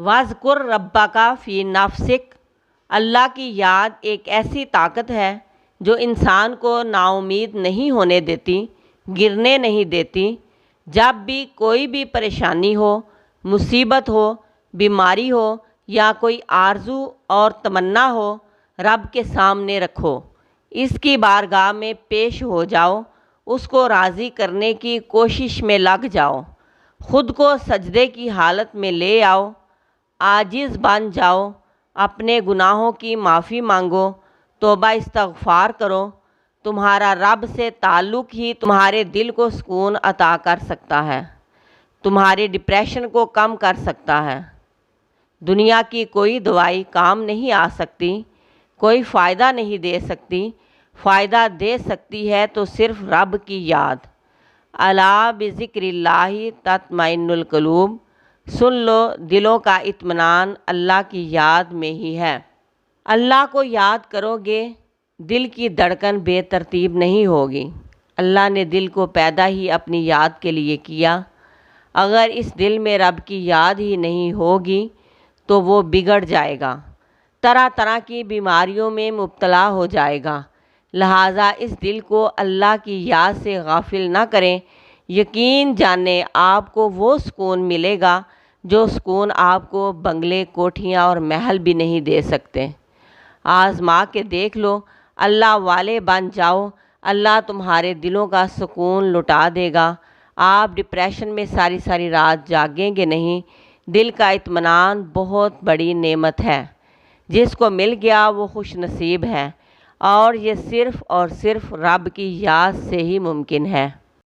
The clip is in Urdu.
وَاذْكُرْ رَبَّكَ فِی نَفْسِک، اللہ کی یاد ایک ایسی طاقت ہے جو انسان کو نا امید نہیں ہونے دیتی، گرنے نہیں دیتی۔ جب بھی کوئی بھی پریشانی ہو، مصیبت ہو، بیماری ہو یا کوئی آرزو اور تمنا ہو، رب کے سامنے رکھو، اس کی بارگاہ میں پیش ہو جاؤ، اس کو راضی کرنے کی کوشش میں لگ جاؤ، خود کو سجدے کی حالت میں لے آؤ، عاجز بن جاؤ، اپنے گناہوں کی معافی مانگو، توبہ استغفار کرو۔ تمہارا رب سے تعلق ہی تمہارے دل کو سکون عطا کر سکتا ہے، تمہارے ڈپریشن کو کم کر سکتا ہے۔ دنیا کی کوئی دوائی کام نہیں آ سکتی، کوئی فائدہ نہیں دے سکتی، فائدہ دے سکتی ہے تو صرف رب کی یاد۔ الا بذکر اللہ تطمئن القلوب، سن لو دلوں کا اطمینان اللہ کی یاد میں ہی ہے۔ اللہ کو یاد کرو گے، دل کی دھڑکن بے ترتیب نہیں ہوگی۔ اللہ نے دل کو پیدا ہی اپنی یاد کے لیے کیا۔ اگر اس دل میں رب کی یاد ہی نہیں ہوگی تو وہ بگڑ جائے گا، طرح طرح کی بیماریوں میں مبتلا ہو جائے گا۔ لہٰذا اس دل کو اللہ کی یاد سے غافل نہ کریں۔ یقین جانیں آپ کو وہ سکون ملے گا جو سکون آپ کو بنگلے، کوٹھیاں اور محل بھی نہیں دے سکتے۔ آزما کے دیکھ لو، اللہ والے بن جاؤ، اللہ تمہارے دلوں کا سکون لٹا دے گا۔ آپ ڈپریشن میں ساری ساری رات جاگیں گے نہیں۔ دل کا اطمینان بہت بڑی نعمت ہے، جس کو مل گیا وہ خوش نصیب ہے، اور یہ صرف اور صرف رب کی یاد سے ہی ممکن ہے۔